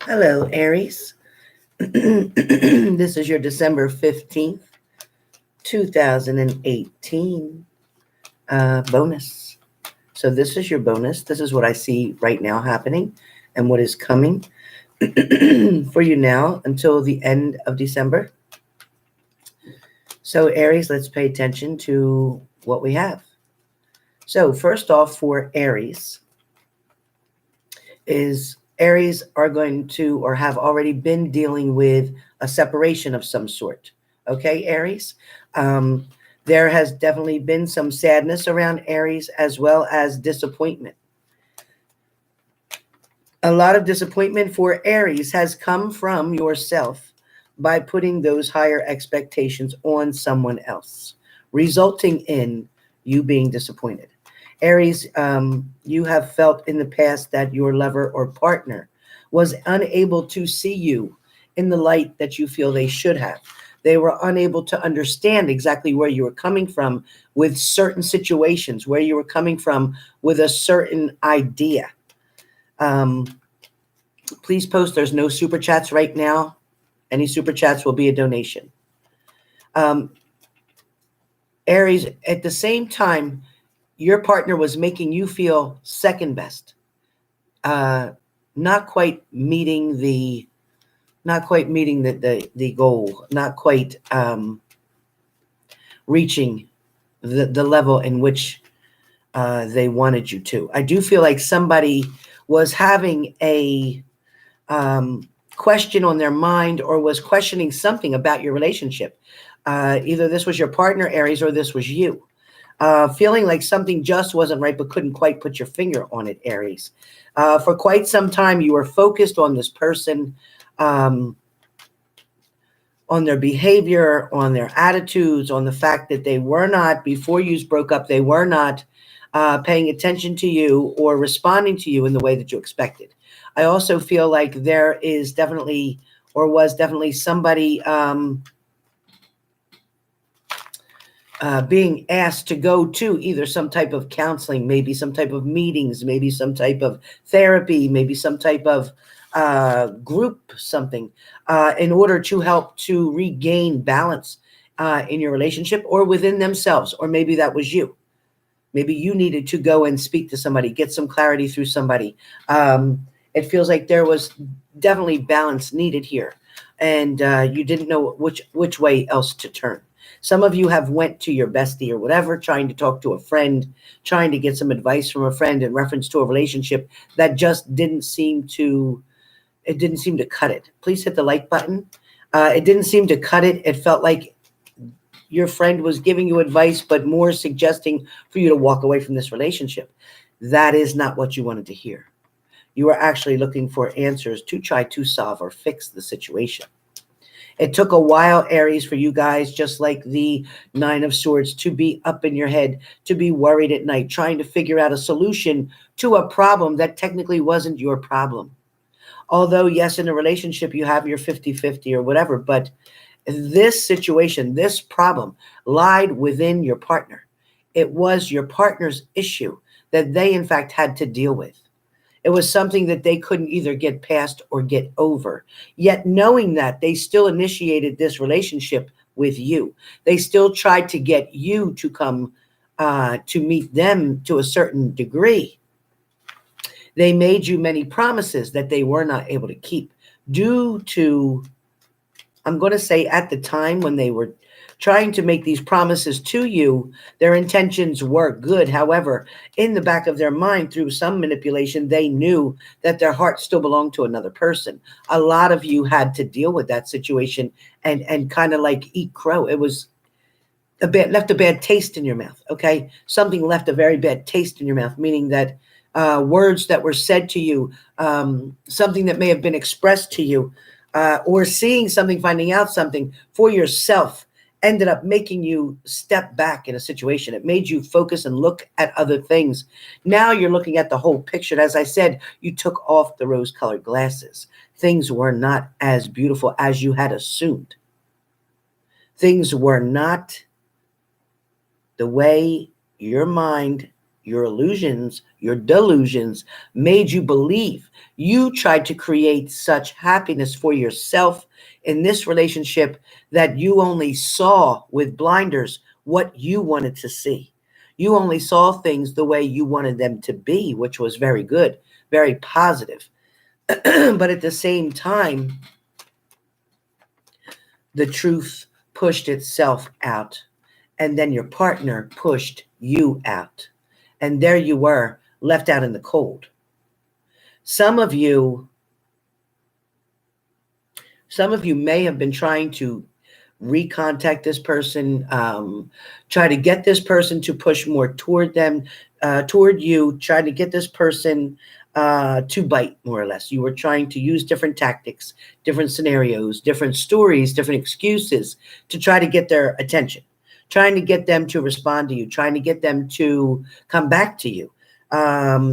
Hello, Aries. This is your December 15th, 2018 bonus. So, this is your bonus. This is what I see right now happening and what is coming for you now until the end of December. So, Aries, let's pay attention to what we have. So, first off, for Aries, is Aries are going to or have already been dealing with a separation of some sort. Okay, Aries? Um, there has definitely been some sadness around Aries as well as disappointment. A lot of disappointment for Aries has come from yourself by putting those higher expectations on someone else, resulting in you being disappointed. Aries, you have felt in the past that your lover or partner was unable to see you in the light that you feel they should have. They were unable to understand exactly where you were coming from with certain situations, where you were coming from with a certain idea. Um, Please post. There's no super chats right now. Any super chats will be a donation. Um, Aries, at the same time, your partner was making you feel second best, uh, not quite meeting the, the goal, not quite reaching the level in which they wanted you to. I do feel like somebody was having a question on their mind or was questioning something about your relationship. Either this was your partner, Aries, or this was you. Feeling like something just wasn't right, but couldn't quite put your finger on it, Aries. For quite some time, you were focused on this person, um, on their behavior, on their attitudes, on the fact that they were not, before you broke up, they were not paying attention to you or responding to you in the way that you expected. I also feel like there is definitely, or was definitely somebody being asked to go to either some type of counseling, maybe some type of meetings, maybe some type of therapy, maybe some type of group, something, in order to help to regain balance in your relationship or within themselves. Or maybe that was you. Maybe you needed to go and speak to somebody, get some clarity through somebody. It feels like there was definitely balance needed here, and you didn't know which way else to turn. Some of you have went to your bestie or whatever, trying to talk to a friend, trying to get some advice from a friend in reference to a relationship that just didn't seem to, it didn't seem to cut it. Please hit the like button. It didn't seem to cut it. It felt like your friend was giving you advice, but more suggesting for you to walk away from this relationship. That is not what you wanted to hear. You were actually looking for answers to try to solve or fix the situation. It took a while, Aries, for you guys, just like the Nine of Swords, to be up in your head, to be worried at night, trying to figure out a solution to a problem that technically wasn't your problem. Although, yes, in a relationship, you have your 50-50 or whatever, but this situation, this problem lied within your partner. It was your partner's issue that they, in fact, had to deal with. It was something that they couldn't either get past or get over. Yet, knowing that, they still initiated this relationship with you. They still tried to get you to come to meet them to a certain degree. They made you many promises that they were not able to keep due to, I'm going to say, at the time when they were trying to make these promises to you, their intentions were good. However, in the back of their mind, through some manipulation, they knew that their heart still belonged to another person. A lot of you had to deal with that situation and kind of like eat crow. It was left a bad taste in your mouth. Okay, something left a very bad taste in your mouth, meaning that words that were said to you, something that may have been expressed to you, or seeing something, finding out something for yourself, ended up making you step back in a situation. It made you focus and look at other things. Now you're looking at the whole picture. As I said, you took off the rose-colored glasses. Things were not as beautiful as you had assumed. Things were not the way your mind your illusions, your delusions made you believe. You tried to create such happiness for yourself in this relationship that you only saw with blinders what you wanted to see. You only saw things the way you wanted them to be, which was very good, very positive. But at the same time, the truth pushed itself out, and then your partner pushed you out. And there you were, left out in the cold. Some of you may have been trying to recontact this person, try to get this person to push more toward them, toward you, trying to get this person to bite, more or less. You were trying to use different tactics, different scenarios, different stories, different excuses to try to get their attention, trying to get them to respond to you, trying to get them to come back to you.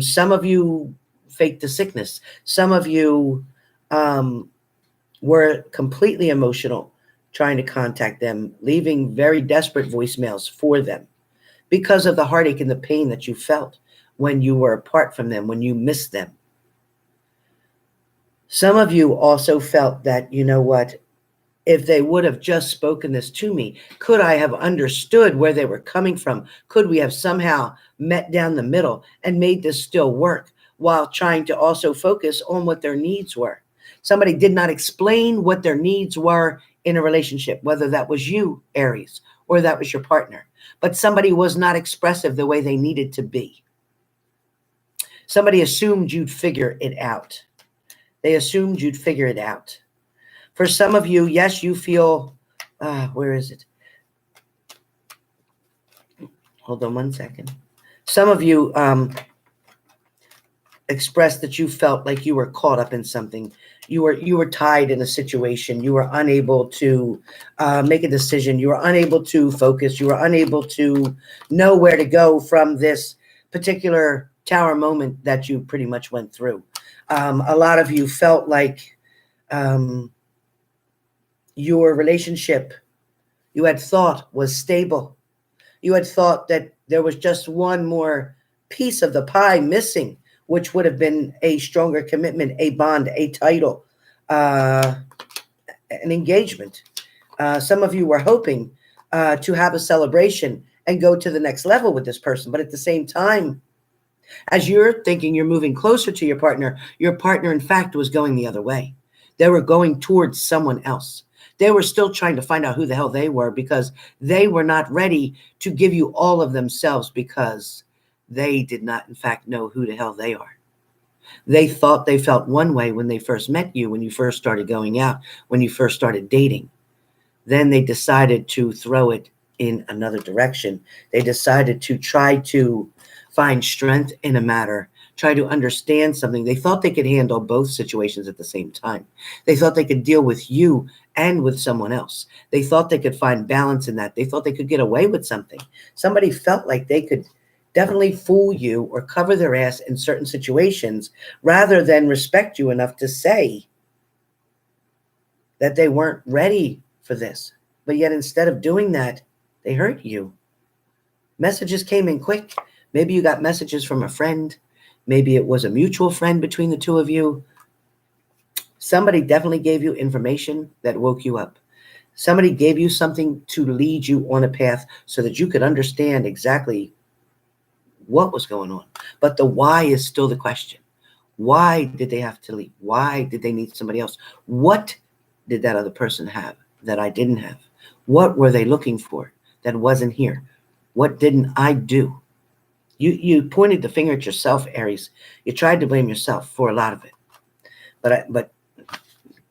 Some of you faked the sickness. Some of you were completely emotional, trying to contact them, leaving very desperate voicemails for them because of the heartache and the pain that you felt when you were apart from them, when you missed them. Some of you also felt that, you know what, if they would have just spoken this to me, could I have understood where they were coming from? Could we have somehow met down the middle and made this still work while trying to also focus on what their needs were? Somebody did not explain what their needs were in a relationship, whether that was you, Aries, or that was your partner. But somebody was not expressive the way they needed to be. Somebody assumed you'd figure it out. They assumed you'd figure it out. For some of you, yes, you feel, where is it? Hold on one second. Some of you expressed that you felt like you were caught up in something. You were tied in a situation. You were unable to make a decision. You were unable to focus. You were unable to know where to go from this particular tower moment that you pretty much went through. A lot of you felt like your relationship you had thought was stable. You had thought that there was just one more piece of the pie missing, which would have been a stronger commitment, a bond, a title, an engagement. Some of you were hoping to have a celebration and go to the next level with this person. But at the same time, as you're thinking you're moving closer to your partner, in fact, was going the other way. They were going towards someone else. They were still trying to find out who the hell they were because they were not ready to give you all of themselves because they did not, in fact, know who the hell they are. They thought they felt one way when they first met you, when you first started going out, when you first started dating. Then they decided to throw it in another direction. They decided to try to find strength in a matter, try to understand something. They thought they could handle both situations at the same time. They thought they could deal with you and with someone else. They thought they could find balance in that. They thought they could get away with something. Somebody felt like they could definitely fool you or cover their ass in certain situations rather than respect you enough to say that they weren't ready for this. But yet instead of doing that, they hurt you. Messages came in quick. Maybe you got messages from a friend. Maybe it was a mutual friend between the two of you. Somebody definitely gave you information that woke you up. Somebody gave you something to lead you on a path so that you could understand exactly what was going on. But the why is still the question. Why did they have to leave? Why did they need somebody else? What did that other person have that I didn't have? What were they looking for that wasn't here? What didn't I do? You pointed the finger at yourself, Aries. You tried to blame yourself for a lot of it. But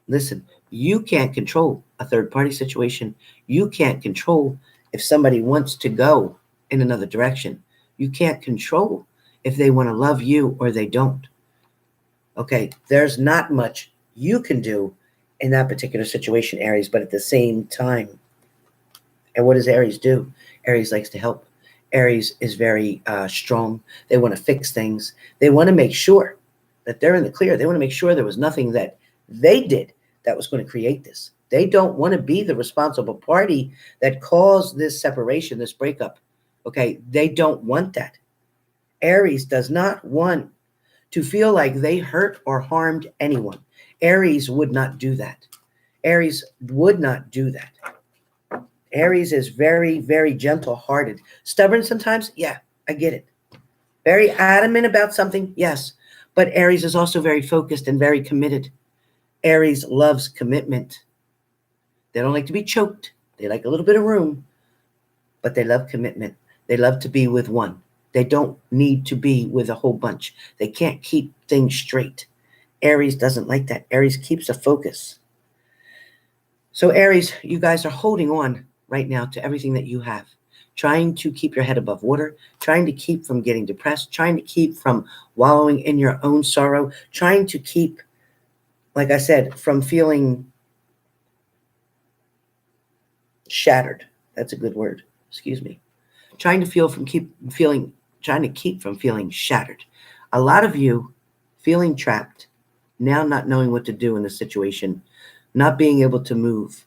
listen, you can't control a third-party situation. You can't control if somebody wants to go in another direction. You can't control if they want to love you or they don't. Okay, there's not much you can do in that particular situation, Aries, but at the same time, and what does Aries do? Aries likes to help. Aries is very strong. They want to fix things. They want to make sure that they're in the clear. They want to make sure there was nothing that they did that was going to create this. They don't want to be the responsible party that caused this separation, this breakup. Okay, they don't want that. Aries does not want to feel like they hurt or harmed anyone. Aries would not do that. Aries would not do that. Aries is very, very gentle-hearted. Stubborn sometimes? Yeah, I get it. Very adamant about something? Yes. But Aries is also very focused and very committed. Aries loves commitment. They don't like to be choked. They like a little bit of room, but they love commitment. They love to be with one. They don't need to be with a whole bunch. They can't keep things straight. Aries doesn't like that. Aries keeps a focus. So Aries, you guys are holding on right now to everything that you have, trying to keep your head above water, trying to keep from getting depressed, trying to keep from wallowing in your own sorrow, trying to keep, like I said, from feeling shattered. That's a good word. Excuse me. Trying to keep from feeling shattered. A lot of you feeling trapped, now not knowing what to do in the situation, not being able to move,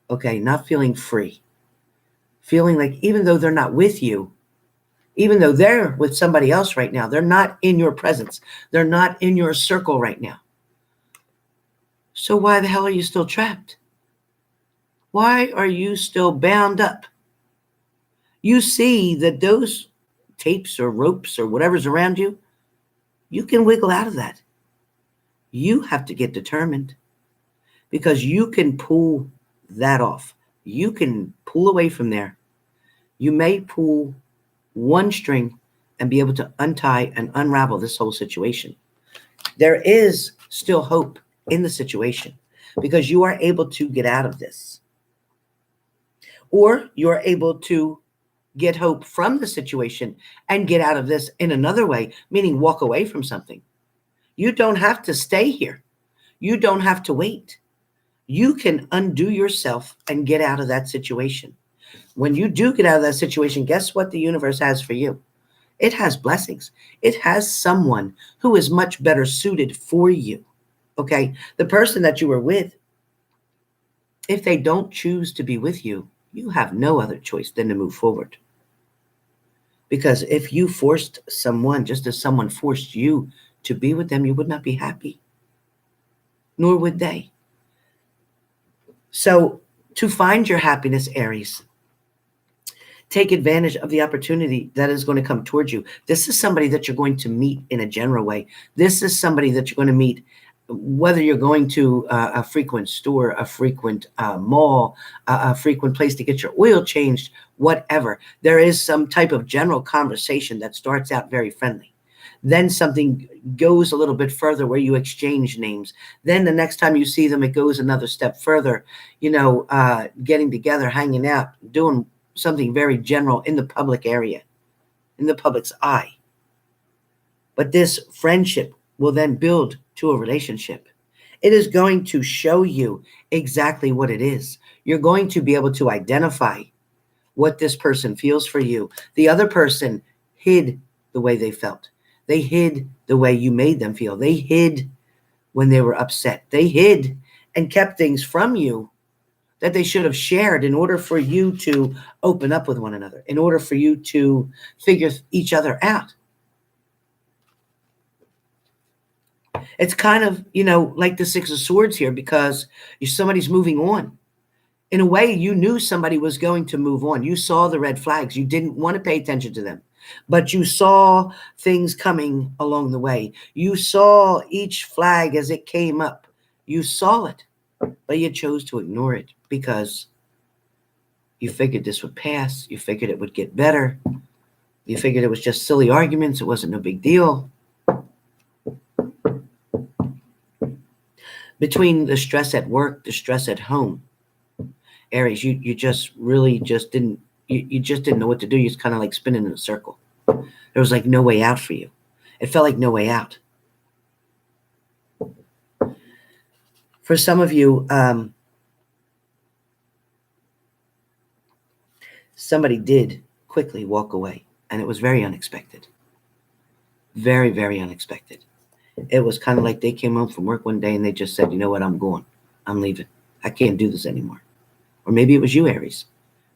okay, not feeling free, feeling like even though they're not with you, even though they're with somebody else right now, they're not in your presence, they're not in your circle right now. So why the hell are you still trapped? Why are you still bound up? You see that those tapes or ropes or whatever's around you, you can wiggle out of that. You have to get determined, because you can pull that off. You can pull away from there. You may pull one string and be able to untie and unravel this whole situation. There is still hope in the situation, because you are able to get out of this. Or you're able to get hope from the situation and get out of this in another way, meaning walk away from something. You don't have to stay here. You don't have to wait. You can undo yourself and get out of that situation. When you do get out of that situation, guess what the universe has for you? It has blessings. It has someone who is much better suited for you. Okay? The person that you were with, if they don't choose to be with you, you have no other choice than to move forward. Because if you forced someone, just as someone forced you to be with them, you would not be happy. Nor would they. So to find your happiness, Aries, take advantage of the opportunity that is going to come towards you. This is somebody that you're going to meet in a general way. This is somebody that you're going to meet, whether you're going to a frequent store, a frequent mall, a frequent place to get your oil changed, whatever. There is some type of general conversation that starts out very friendly. Then something goes a little bit further where you exchange names. Then the next time you see them, it goes another step further, getting together, hanging out, doing something very general in the public area, in the public's eye. But this friendship will then build to a relationship. It is going to show you exactly what it is. You're going to be able to identify what this person feels for you. The other person hid the way they felt. They hid the way you made them feel. They hid when they were upset. They hid and kept things from you that they should have shared in order for you to open up with one another, in order for you to figure each other out. It's kind of, like the Six of Swords here, because somebody's moving on. In a way, you knew somebody was going to move on. You saw the red flags. You didn't want to pay attention to them, but you saw things coming along the way. You saw each flag as it came up. You saw it, but you chose to ignore it because you figured this would pass. You figured it would get better. You figured it was just silly arguments. It wasn't no big deal. Between the stress at work, the stress at home, Aries, you just really just didn't, you just didn't know what to do. You was kind of like spinning in a circle. There was like no way out for you. It felt like no way out. For some of you, somebody did quickly walk away, and it was very unexpected. Very, very unexpected. It was kind of like they came home from work one day and they just said, you know what, I'm going. I'm leaving. I can't do this anymore. Or maybe it was you, Aries,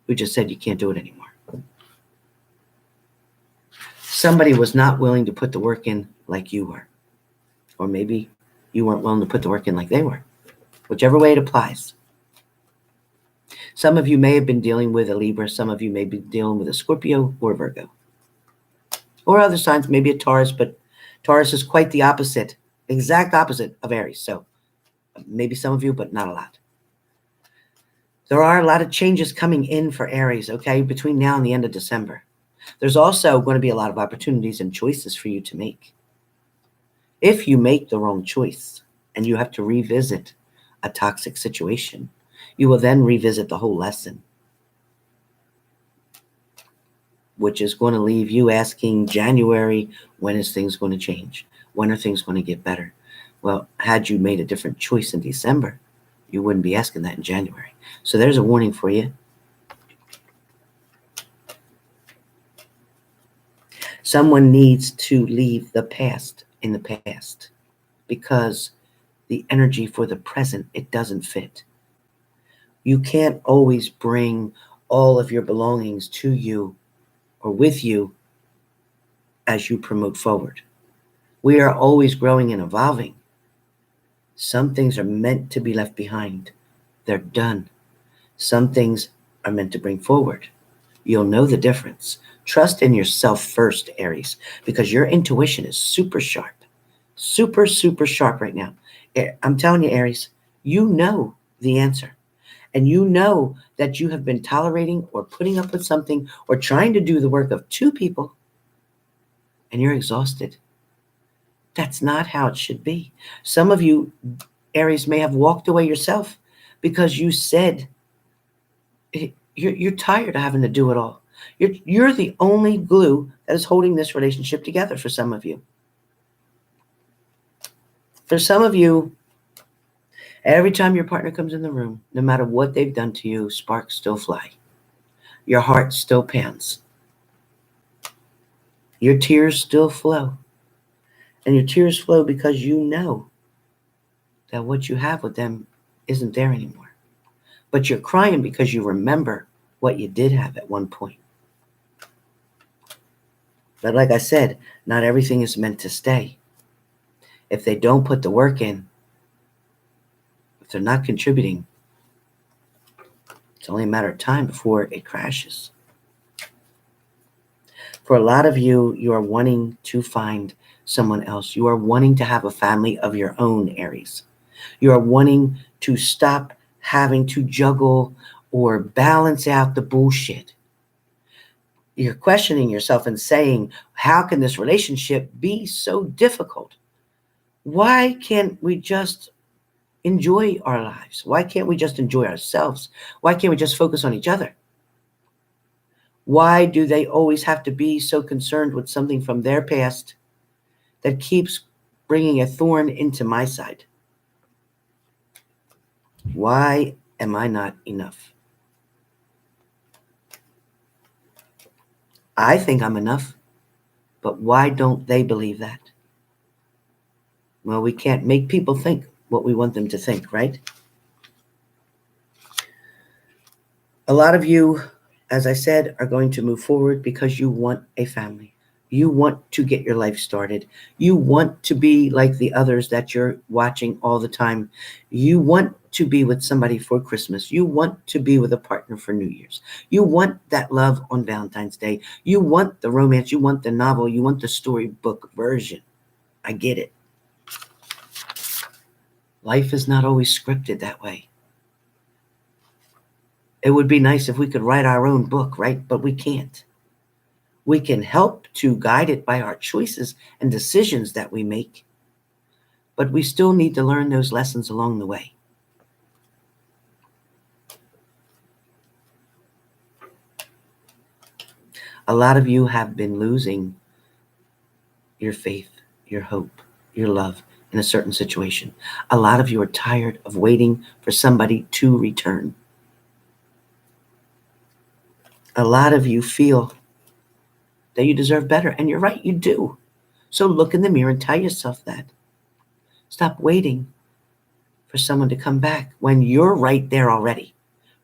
who just said you can't do it anymore. somebody was not willing to put the work in like you were. Or maybe you weren't willing to put the work in like they were. Whichever way it applies. Some of you may have been dealing with a Libra. Some of you may be dealing with a Scorpio or Virgo. Or other signs, maybe a Taurus, but Taurus is quite the opposite, exact opposite of Aries. So maybe some of you, but not a lot. There are a lot of changes coming in for Aries, okay, between now and the end of December. There's also going to be a lot of opportunities and choices for you to make. If you make the wrong choice and you have to revisit a toxic situation, you will then revisit the whole lesson, which is going to leave you asking January, when is things going to change? When are things going to get better? Well, had you made a different choice in December, you wouldn't be asking that in January. So there's a warning for you. Someone needs to leave the past in the past because the energy for the present, it doesn't fit. You can't always bring all of your belongings to you or with you as you promote forward. We are always growing and evolving. Some things are meant to be left behind. They're done. Some things are meant to bring forward. You'll know the difference. Trust in yourself first, Aries, because your intuition is super sharp. Super, super sharp right now. I'm telling you, Aries, you know the answer. And you know that you have been tolerating or putting up with something or trying to do the work of two people, and you're exhausted. That's not how it should be. Some of you, Aries, may have walked away yourself because you said you're tired of having to do it all. You're the only glue that is holding this relationship together for some of you. For some of you, every time your partner comes in the room, no matter what they've done to you, sparks still fly. Your heart still pounds. Your tears still flow. And your tears flow because you know that what you have with them isn't there anymore. But you're crying because you remember what you did have at one point. But like I said, not everything is meant to stay. If they don't put the work in, if they're not contributing, it's only a matter of time before it crashes. For a lot of you, you are wanting to find someone else. You are wanting to have a family of your own, Aries. You are wanting to stop having to juggle or balance out the bullshit. You're questioning yourself and saying, how can this relationship be so difficult? Why can't we just enjoy our lives? Why can't we just enjoy ourselves? Why can't we just focus on each other? Why do they always have to be so concerned with something from their past that keeps bringing a thorn into my side? Why am I not enough? I think I'm enough, but why don't they believe that? Well, we can't make people think what we want them to think, right? A lot of you, as I said, are going to move forward because you want a family. You want to get your life started. You want to be like the others that you're watching all the time. You want to be with somebody for Christmas. You want to be with a partner for New Year's. You want that love on Valentine's Day. You want the romance. You want the novel. You want the storybook version. I get it. Life is not always scripted that way. It would be nice if we could write our own book, right? But we can't. We can help to guide it by our choices and decisions that we make, but we still need to learn those lessons along the way. A lot of you have been losing your faith, your hope, your love in a certain situation. A lot of you are tired of waiting for somebody to return. A lot of you feel that you deserve better, and you're right, you do. So look in the mirror and tell yourself that. Stop waiting for someone to come back when you're right there already.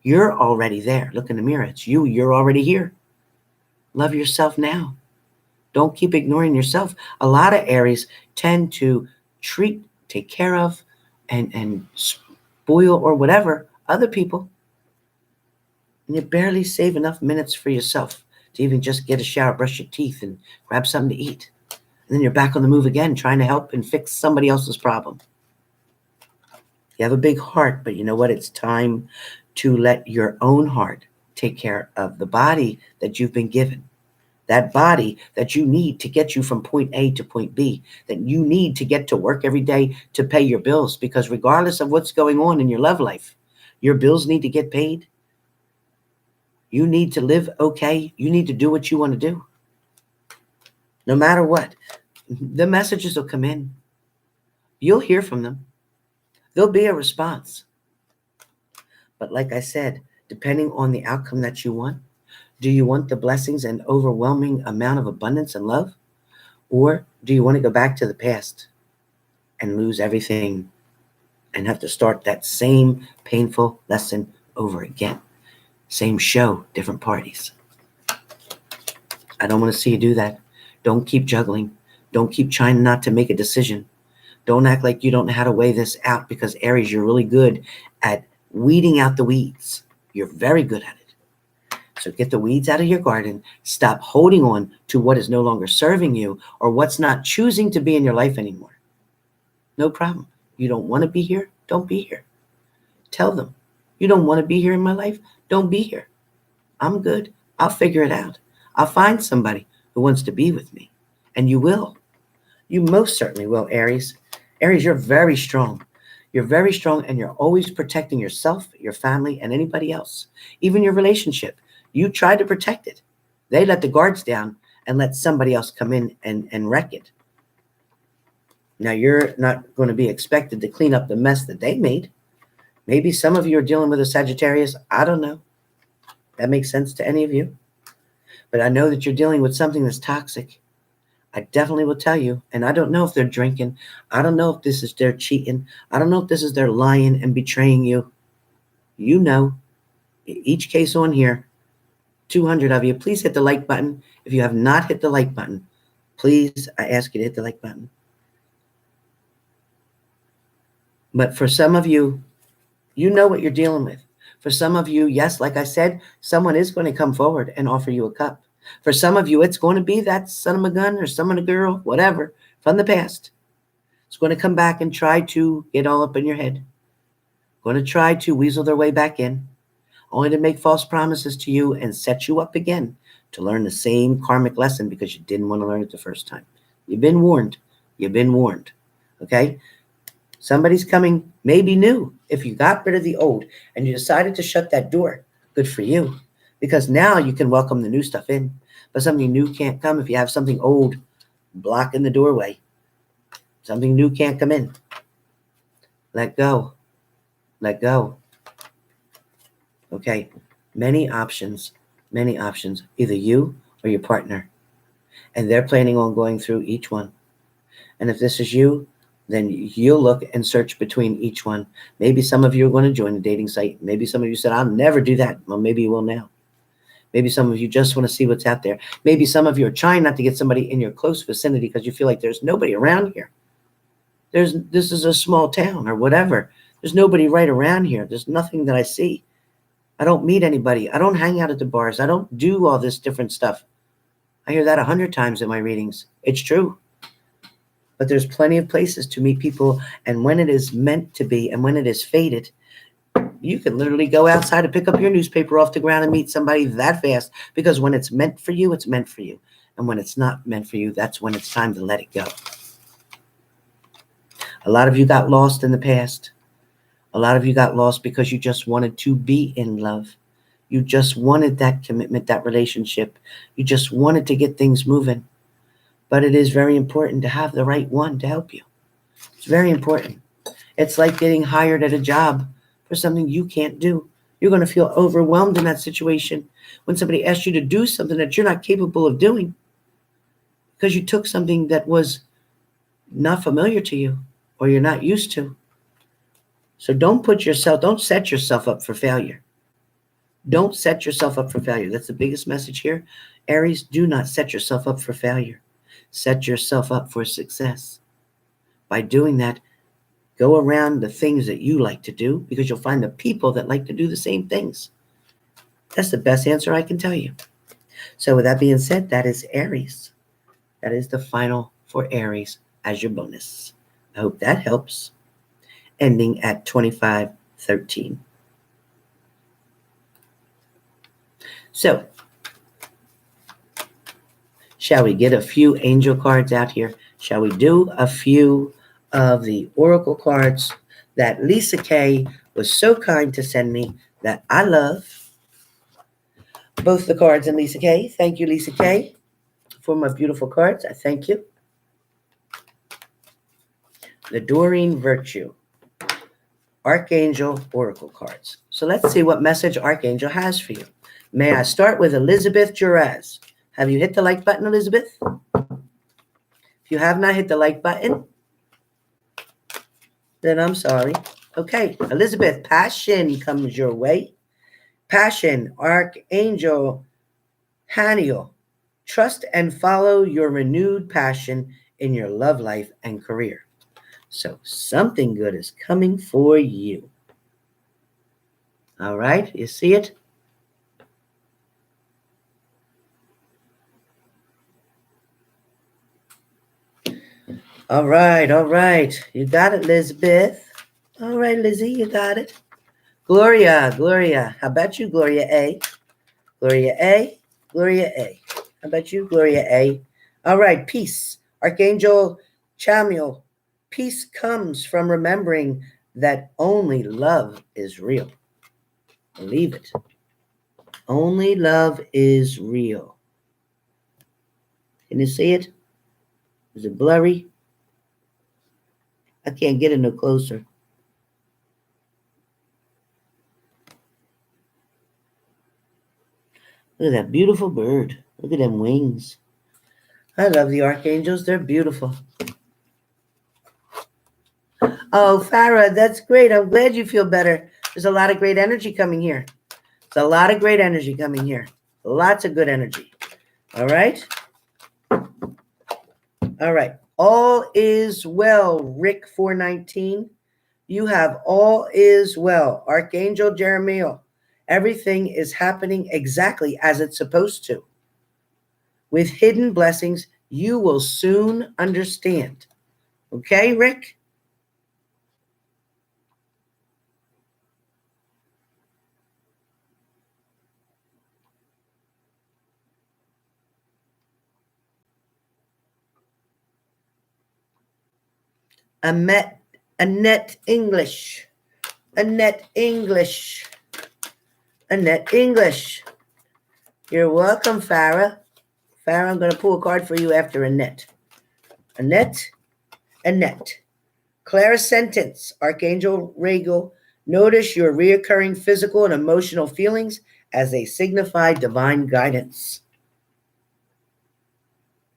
You're already there. Look in the mirror. It's you. You're already here. Love yourself now. Don't keep ignoring yourself. A lot of Aries tend to treat, take care of, and spoil or whatever other people. And you barely save enough minutes for yourself to even just get a shower, brush your teeth, and grab something to eat. And then you're back on the move again, trying to help and fix somebody else's problem. You have a big heart, but you know what? It's time to let your own heart take care of the body that you've been given. That body that you need to get you from point A to point B, that you need to get to work every day to pay your bills. Because regardless of what's going on in your love life, your bills need to get paid. You need to live okay. You need to do what you want to do. No matter what, the messages will come in. You'll hear from them. There'll be a response. But like I said, depending on the outcome that you want, do you want the blessings and overwhelming amount of abundance and love? Or do you want to go back to the past and lose everything and have to start that same painful lesson over again? Same show, different parties. I don't want to see you do that. Don't keep juggling. Don't keep trying not to make a decision. Don't act like you don't know how to weigh this out, because Aries, you're really good at weeding out the weeds. You're very good at it. So get the weeds out of your garden. Stop holding on to what is no longer serving you or what's not choosing to be in your life anymore. No problem. You don't want to be here? Don't be here. Tell them, you don't want to be here in my life? Don't be here. I'm good. I'll figure it out. I'll find somebody who wants to be with me. And you will. You most certainly will, Aries. Aries, you're very strong. You're very strong, and you're always protecting yourself, your family, and anybody else. Even your relationship. You tried to protect it. They let the guards down and let somebody else come in and wreck it. Now, you're not going to be expected to clean up the mess that they made. Maybe some of you are dealing with a Sagittarius. I don't know. That makes sense to any of you. But I know that you're dealing with something that's toxic. I definitely will tell you. And I don't know if they're drinking. I don't know if this is their cheating. I don't know if this is their lying and betraying you. You know, each case on here, 200 of you, please hit the like button. If you have not hit the like button, please, I ask you to hit the like button. But for some of you, you know what you're dealing with. For some of you, yes, like I said, someone is going to come forward and offer you a cup. For some of you, it's going to be that son of a gun or son of a girl, whatever, from the past. It's going to come back and try to get all up in your head. Going to try to weasel their way back in, only to make false promises to you and set you up again to learn the same karmic lesson because you didn't want to learn it the first time. You've been warned. You've been warned. Okay? Somebody's coming, maybe new. If you got rid of the old and you decided to shut that door, good for you. Because now you can welcome the new stuff in. But something new can't come if you have something old blocking the doorway. Something new can't come in. Let go. Let go. Okay, many options, either you or your partner. And they're planning on going through each one. And if this is you, then you'll look and search between each one. Maybe some of you are going to join a dating site. Maybe some of you said, I'll never do that. Well, maybe you will now. Maybe some of you just want to see what's out there. Maybe some of you are trying not to get somebody in your close vicinity because you feel like there's nobody around here. This is a small town or whatever. There's nobody right around here. There's nothing that I see. I don't meet anybody. I don't hang out at the bars. I don't do all this different stuff. I hear that 100 times in my readings. It's true. But there's plenty of places to meet people. And when it is meant to be and when it is fated, you can literally go outside and pick up your newspaper off the ground and meet somebody that fast. Because when it's meant for you, it's meant for you. And when it's not meant for you, that's when it's time to let it go. A lot of you got lost in the past. A lot of you got lost because you just wanted to be in love. You just wanted that commitment, that relationship. You just wanted to get things moving. But it is very important to have the right one to help you. It's very important. It's like getting hired at a job for something you can't do. You're going to feel overwhelmed in that situation when somebody asks you to do something that you're not capable of doing because you took something that was not familiar to you or you're not used to. So don't set yourself up for failure. Don't set yourself up for failure. That's the biggest message here. Aries, do not set yourself up for failure. Set yourself up for success. By doing that, go around the things that you like to do, because you'll find the people that like to do the same things. That's the best answer I can tell you. So with that being said, that is Aries. That is the final for Aries as your bonus. I hope that helps. Ending at 2513. So, shall we get a few angel cards out here? Shall we do a few of the oracle cards that Lisa K was so kind to send me, that I love? Both the cards and Lisa K. Thank you, Lisa K, for my beautiful cards. I thank you. The Doreen Virtue Archangel Oracle cards. So let's see what message Archangel has for you. May I start with Elizabeth Juraz? Have you hit the like button, Elizabeth? If you have not hit the like button, then I'm sorry. Okay, Elizabeth, passion comes your way. Passion, Archangel Haniel. Trust and follow your renewed passion in your love life and career. So something good is coming for you. All right, you see it? All right. You got it, Elizabeth. All right, Lizzie, you got it. Gloria. How about you, Gloria A? Gloria A. How about you, Gloria A? All right, peace. Archangel Chamuel. Peace comes from remembering that only love is real. Believe it. Only love is real. Can you see it? Is it blurry? I can't get it no closer. Look at that beautiful bird. Look at them wings. I love the archangels. They're beautiful. Oh, Farah, that's great. I'm glad you feel better. There's a lot of great energy coming here. There's a lot of great energy coming here. Lots of good energy. All right? All right. All is well, Rick 419. You have all is well. Archangel Jeremiah. Everything is happening exactly as it's supposed to. With hidden blessings, you will soon understand. Okay, Rick? Annette English. Annette English. You're welcome, Farah. Farah, I'm going to pull a card for you after Annette. Annette. Clara Sentence, Archangel Regal. Notice your reoccurring physical and emotional feelings as they signify divine guidance.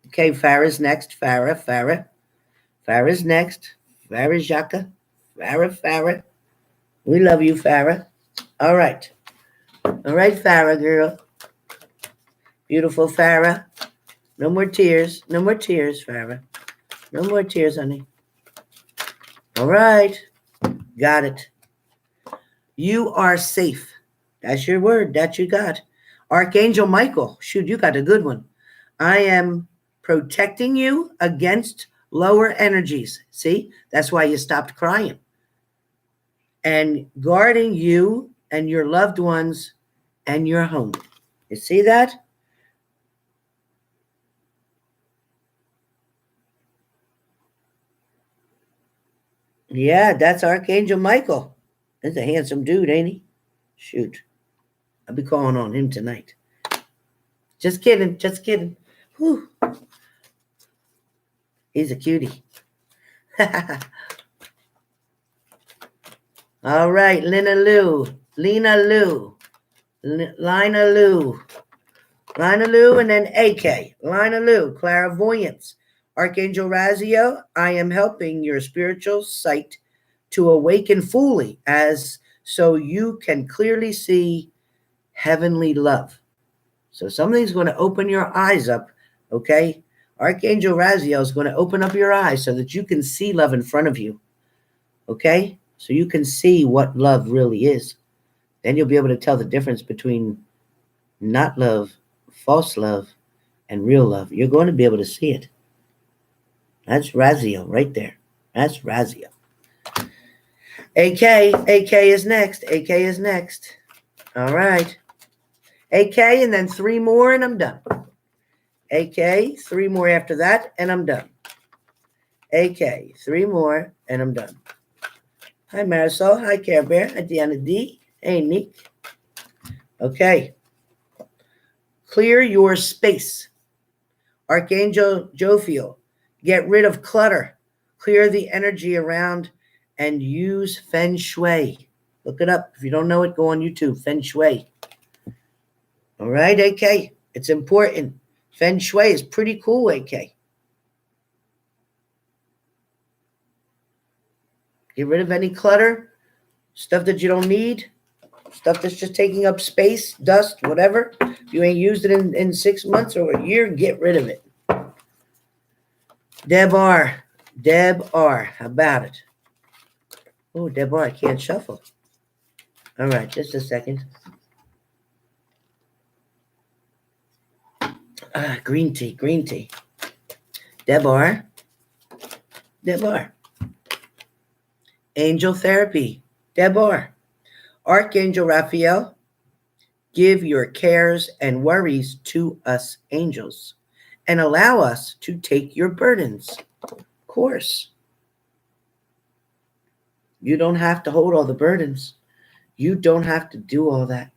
Okay, Farah's next. Farah's next. Farah Jaka. Farah. We love you, Farah. All right, Farah girl. Beautiful Farah. No more tears, Farah. No more tears, honey. All right, got it. You are safe. That's your word. That you got. Archangel Michael. Shoot, you got a good one. I am protecting you against lower energies. See, that's why you stopped crying. And guarding you and your loved ones and your home. You see that? Yeah, that's Archangel Michael. That's a handsome dude, ain't he? Shoot. I'll be calling on him tonight. Just kidding. Whew. He's a cutie. All right, Lina Lou, and then AK. Lina Lou, clairvoyance. Archangel Raziel, I am helping your spiritual sight to awaken fully, as so you can clearly see heavenly love. So something's going to open your eyes up, okay? Archangel Raziel is going to open up your eyes so that you can see love in front of you, okay? So you can see what love really is. Then you'll be able to tell the difference between not love, false love, and real love. You're going to be able to see it. That's Raziel right there. That's Raziel. AK is next. AK is next. All right. AK, and then 3 more, and I'm done. AK, 3 more after that, and I'm done. AK, 3 more, and I'm done. Hi, Marisol. Hi, Care Bear. Hi, Deanna D. Hey, Nick. Okay. Clear your space. Archangel Jophiel, get rid of clutter. Clear the energy around and use Feng Shui. Look it up. If you don't know it, go on YouTube. Feng Shui. All right, AK. It's important. Feng Shui is pretty cool, AK. Get rid of any clutter, stuff that you don't need, stuff that's just taking up space, dust, whatever. If you ain't used it in 6 months or a year, get rid of it. Deb R. How about it? Oh, Deb R, I can't shuffle. All right, just a second. Green tea. Deb R. Angel therapy. Deb R. Archangel Raphael, give your cares and worries to us angels and allow us to take your burdens. Of course. You don't have to hold all the burdens. You don't have to do all that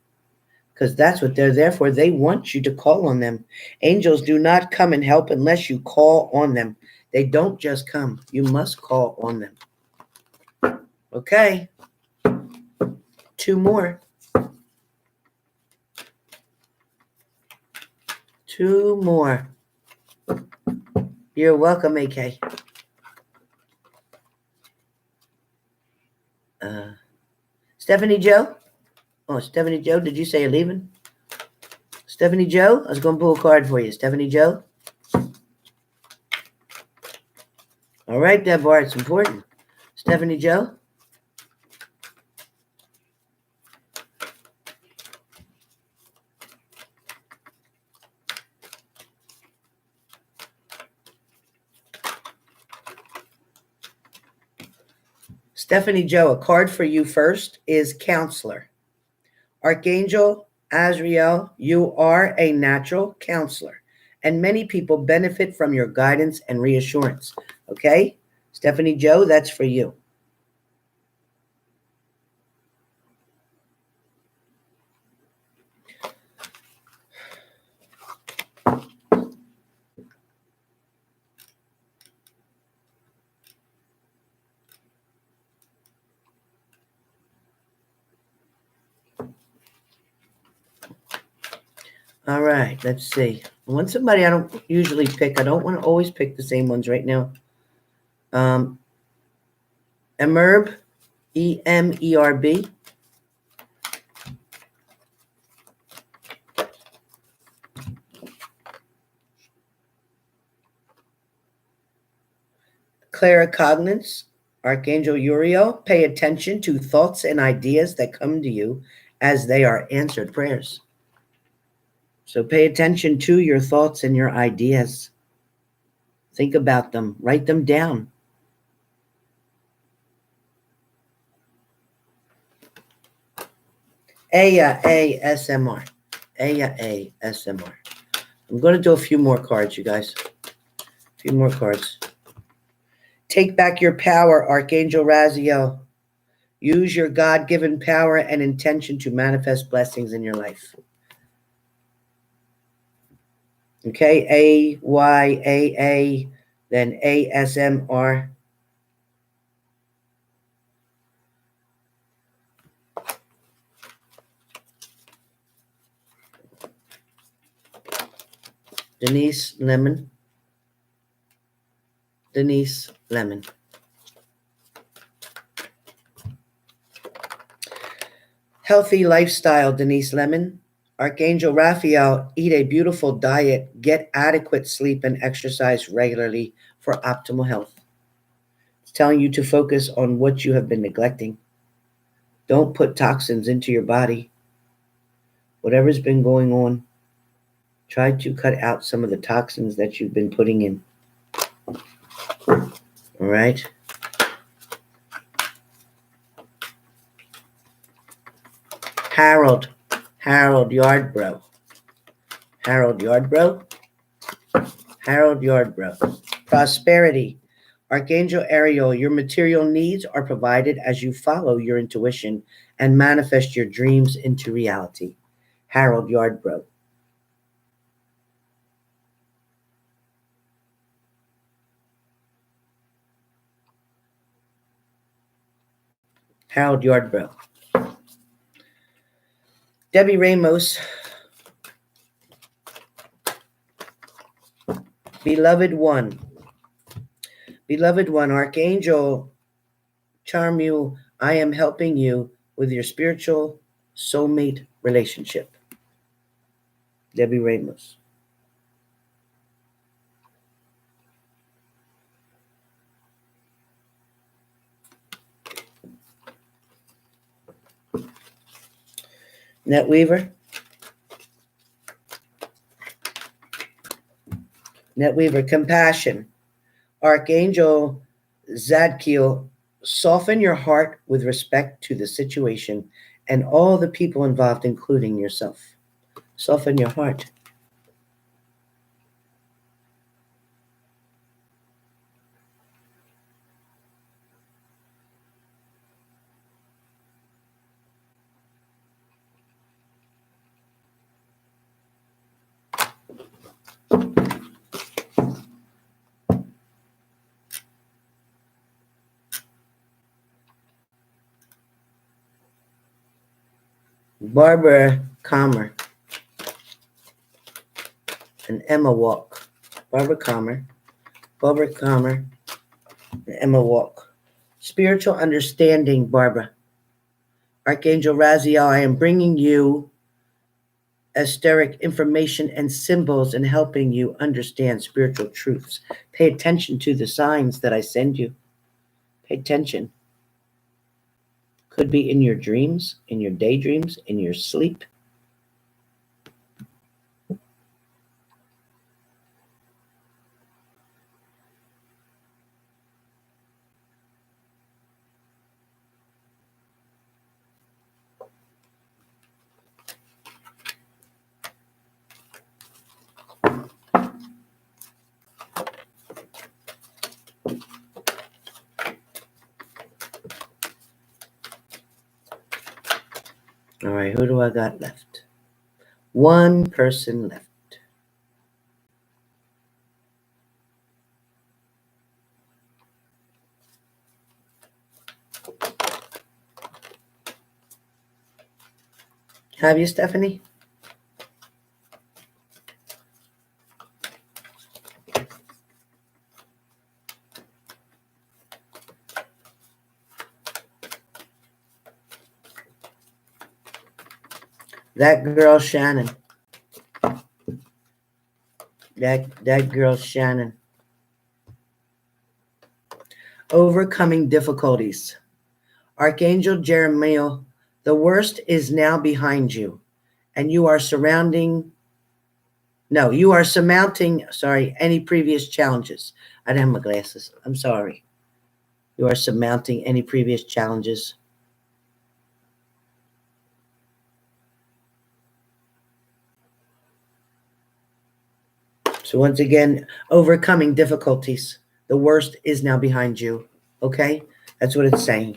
because that's what they're there for. They want you to call on them. Angels do not come and help unless you call on them. They don't just come. You must call on them. Okay. 2 more. 2 more. You're welcome, AK. Stephanie Joe? Oh, Stephanie Joe, did you say you're leaving? Stephanie Joe, I was going to pull a card for you. Stephanie Joe? All right, Deborah, it's important. Stephanie Joe? Stephanie Joe, a card for you first is Counselor. Archangel Azrael, you are a natural counselor, and many people benefit from your guidance and reassurance. Okay? Stephanie Joe, that's for you. All right, let's see. I want somebody I don't usually pick. I don't want to always pick the same ones right now. Emerb, E-M-E-R-B. Claircognizance, Archangel Uriel. Pay attention to thoughts and ideas that come to you as they are answered prayers. So pay attention to your thoughts and your ideas. Think about them. Write them down. ASMR. ASMR. I'm going to do a few more cards, you guys. A few more cards. Take back your power, Archangel Raziel. Use your God-given power and intention to manifest blessings in your life. Okay, A-Y-A-A, then ASMR. Denise Lemon. Denise Lemon. Healthy lifestyle, Denise Lemon. Archangel Raphael, eat a beautiful diet, get adequate sleep, and exercise regularly for optimal health. It's telling you to focus on what you have been neglecting. Don't put toxins into your body. Whatever's been going on, try to cut out some of the toxins that you've been putting in. All right? Harold Yardbro. Harold Yardbro. Prosperity. Archangel Ariel, your material needs are provided as you follow your intuition and manifest your dreams into reality. Harold Yardbro. Harold Yardbro. Debbie Ramos. Beloved one, Archangel Charmiel, I am helping you with your spiritual soulmate relationship. Debbie Ramos. Net Weaver. Compassion. Archangel Zadkiel, soften your heart with respect to the situation and all the people involved, including yourself. Soften your heart. Barbara Calmer and Emma Walk. Barbara Calmer, and Emma Walk. Spiritual understanding, Barbara. Archangel Raziel, I am bringing you esoteric information and symbols and helping you understand spiritual truths. Pay attention to the signs that I send you. Pay attention. Could be in your dreams, in your daydreams, in your sleep. All right, who do I got left? One person left. Have you, Stephanie? That girl, Shannon. That girl, Shannon. Overcoming difficulties. Archangel Jeremiah, the worst is now behind you, and you are surmounting any previous challenges. I don't have my glasses. I'm sorry. You are surmounting any previous challenges. So once again, overcoming difficulties. The worst is now behind you. Okay? That's what it's saying.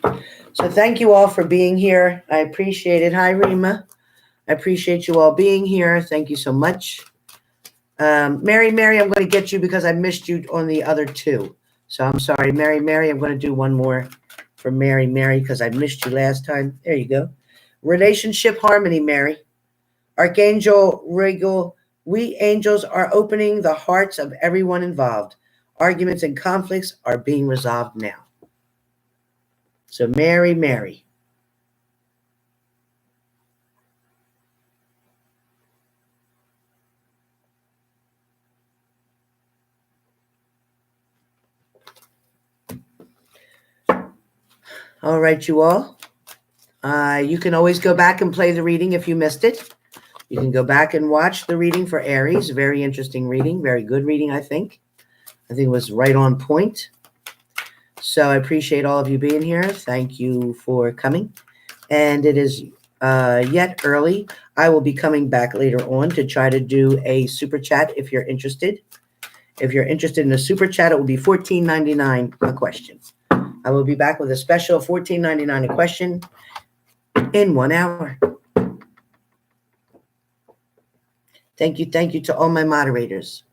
So thank you all for being here. I appreciate it. Hi, Rima. I appreciate you all being here. Thank you so much. Mary, I'm going to get you because I missed you on the other two. So I'm sorry. Mary, I'm going to do one more for Mary, because I missed you last time. There you go. Relationship harmony, Mary. Archangel Regal, we angels are opening the hearts of everyone involved. Arguments and conflicts are being resolved now. So Mary. All right, you all. You can always go back and play the reading if you missed it. You can go back and watch the reading for Aries. Very interesting reading. Very good reading, I think. I think it was right on point. So I appreciate all of you being here. Thank you for coming. And it is yet early. I will be coming back later on to try to do a super chat if you're interested. If you're interested in a super chat, it will be $14.99 a question. I will be back with a special $14.99 a question in 1 hour. Thank you to all my moderators.